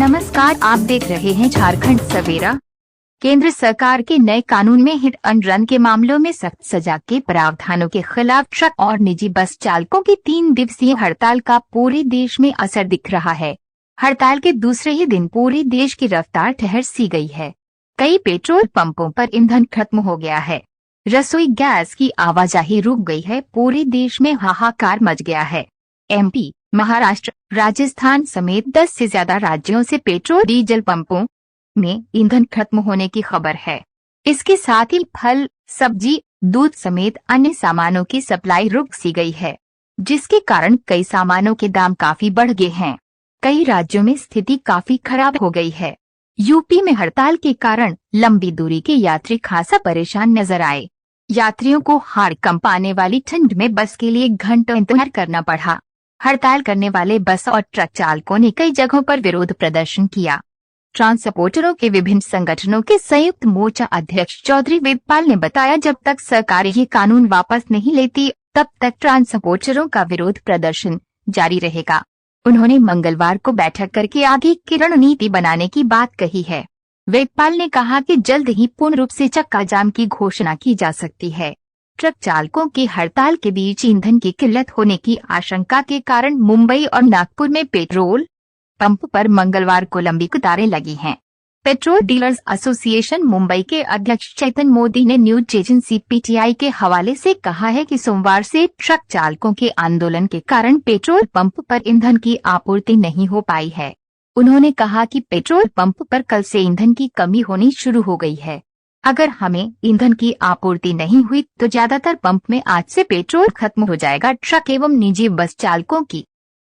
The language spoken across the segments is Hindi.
नमस्कार, आप देख रहे हैं झारखंड सवेरा। केंद्र सरकार के नए कानून में हिट एंड रन के मामलों में सख्त सजा के प्रावधानों के खिलाफ ट्रक और निजी बस चालकों की 3 दिवसीय हड़ताल का पूरे देश में असर दिख रहा है। हड़ताल के दूसरे ही दिन पूरे देश की रफ्तार ठहर सी गई है। कई पेट्रोल पंपों पर ईंधन खत्म हो गया है। रसोई गैस की आवाजाही रुक गई है। पूरे देश में हाहाकार मच गया है। एमपी, महाराष्ट्र, राजस्थान समेत 10 से ज्यादा राज्यों से पेट्रोल डीजल पंपों में ईंधन खत्म होने की खबर है। इसके साथ ही फल, सब्जी, दूध समेत अन्य सामानों की सप्लाई रुक सी गई है, जिसके कारण कई सामानों के दाम काफी बढ़ गए हैं। कई राज्यों में स्थिति काफी खराब हो गई है। यूपी में हड़ताल के कारण लंबी दूरी के यात्री खासा परेशान नजर आए। यात्रियों को हाड़ कंपाने वाली ठंड में बस के लिए घंटों इंतजार करना पड़ा। हड़ताल करने वाले बस और ट्रक चालकों ने कई जगहों पर विरोध प्रदर्शन किया। ट्रांसपोर्टरों के विभिन्न संगठनों के संयुक्त मोर्चा अध्यक्ष चौधरी वेदपाल ने बताया, जब तक सरकार ये कानून वापस नहीं लेती तब तक ट्रांसपोर्टरों का विरोध प्रदर्शन जारी रहेगा। उन्होंने मंगलवार को बैठक करके आगे की रणनीति बनाने की बात कही है। वेदपाल ने कहा कि जल्द ही पूर्ण रूप से चक्का जाम की घोषणा की जा सकती है। ट्रक चालकों की हड़ताल के बीच ईंधन की किल्लत होने की आशंका के कारण मुंबई और नागपुर में पेट्रोल पंप पर मंगलवार को लंबी कतारें लगी हैं। पेट्रोल डीलर्स एसोसिएशन मुंबई के अध्यक्ष चैतन मोदी ने न्यूज एजेंसी पीटीआई के हवाले से कहा है कि सोमवार से ट्रक चालकों के आंदोलन के कारण पेट्रोल पंप पर ईंधन की आपूर्ति नहीं हो पाई है। उन्होंने कहा कि पेट्रोल पंप पर कल से ईंधन की कमी होनी शुरू हो गई है। अगर हमें ईंधन की आपूर्ति नहीं हुई तो ज्यादातर पंप में आज से पेट्रोल खत्म हो जाएगा। ट्रक एवं निजी बस चालकों की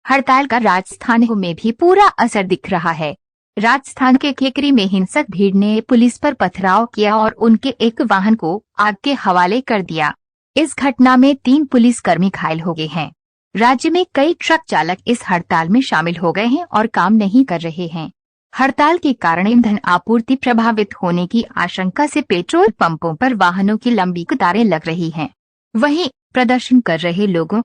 हड़ताल का राजस्थान में भी पूरा असर दिख रहा है। राजस्थान के केकरी में हिंसक भीड़ ने पुलिस पर पथराव किया और उनके एक वाहन को आग के हवाले कर दिया। इस घटना में 3 पुलिसकर्मी घायल हो गए हैं। राज्य में कई ट्रक चालक इस हड़ताल में शामिल हो गए हैं और काम नहीं कर रहे हैं। हड़ताल के कारण ईंधन आपूर्ति प्रभावित होने की आशंका से पेट्रोल पंपों पर वाहनों की लंबी कतारें लग रही हैं। वहीं प्रदर्शन कर रहे लोगों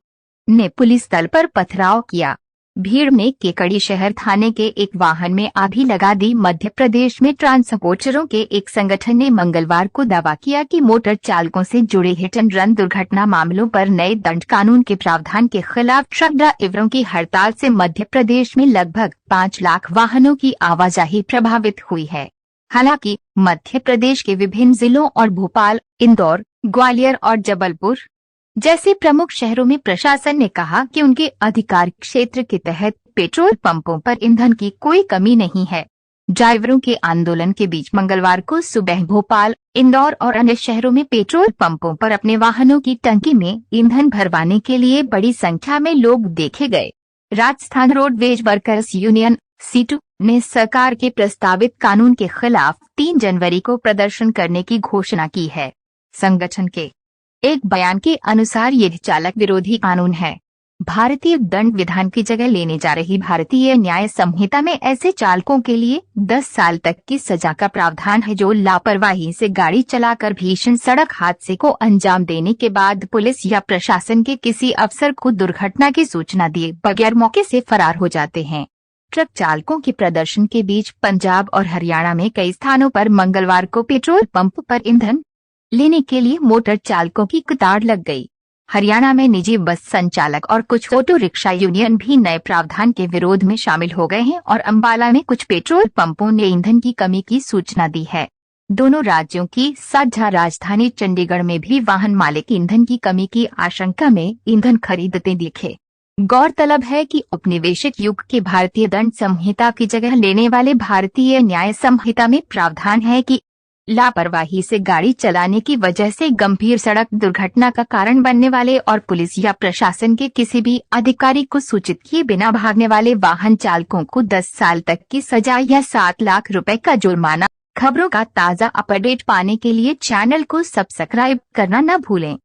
ने पुलिस दल पर पथराव किया। भीड़ ने केकड़ी शहर थाने के एक वाहन में आग लगा दी। मध्य प्रदेश में ट्रांसपोर्टरों के एक संगठन ने मंगलवार को दावा किया कि मोटर चालकों से जुड़े हिट एंड रन दुर्घटना मामलों पर नए दंड कानून के प्रावधान के खिलाफ ट्रक ड्राइवरों की हड़ताल से मध्य प्रदेश में लगभग 5 लाख वाहनों की आवाजाही प्रभावित हुई है। हालांकि मध्य प्रदेश के विभिन्न जिलों और भोपाल, इंदौर, ग्वालियर और जबलपुर जैसे प्रमुख शहरों में प्रशासन ने कहा कि उनके अधिकार क्षेत्र के तहत पेट्रोल पंपों पर ईंधन की कोई कमी नहीं है। ड्राइवरों के आंदोलन के बीच मंगलवार को सुबह भोपाल, इंदौर और अन्य शहरों में पेट्रोल पंपों पर अपने वाहनों की टंकी में ईंधन भरवाने के लिए बड़ी संख्या में लोग देखे गए। Rajasthan roadways workers union CITU ने सरकार के प्रस्तावित कानून के खिलाफ 3 जनवरी को प्रदर्शन करने की घोषणा की है। संगठन के एक बयान के अनुसार यह चालक विरोधी कानून है। भारतीय दंड विधान की जगह लेने जा रही भारतीय न्याय संहिता में ऐसे चालकों के लिए 10 साल तक की सजा का प्रावधान है जो लापरवाही से गाड़ी चलाकर भीषण सड़क हादसे को अंजाम देने के बाद पुलिस या प्रशासन के किसी अफसर को दुर्घटना की सूचना दिए बगैर मौके से फरार हो जाते हैं। ट्रक चालकों के प्रदर्शन के बीच पंजाब और हरियाणा में कई स्थानों पर मंगलवार को पेट्रोल पंप पर ईंधन लेने के लिए मोटर चालकों की कतार लग गई। हरियाणा में निजी बस संचालक और कुछ ऑटो रिक्शा यूनियन भी नए प्रावधान के विरोध में शामिल हो गए हैं और अंबाला में कुछ पेट्रोल पंपों ने ईंधन की कमी की सूचना दी है। दोनों राज्यों की साझा राजधानी चंडीगढ़ में भी वाहन मालिक ईंधन की कमी की आशंका में ईंधन खरीदते दिखे। गौरतलब है कि औपनिवेशिक युग के भारतीय दंड संहिता की जगह लेने वाले भारतीय न्याय संहिता में प्रावधान है कि लापरवाही से गाड़ी चलाने की वजह से गंभीर सड़क दुर्घटना का कारण बनने वाले और पुलिस या प्रशासन के किसी भी अधिकारी को सूचित किए बिना भागने वाले वाहन चालकों को 10 साल तक की सजा या 7 लाख रुपए का जुर्माना। खबरों का ताज़ा अपडेट पाने के लिए चैनल को सब्सक्राइब करना न भूलें।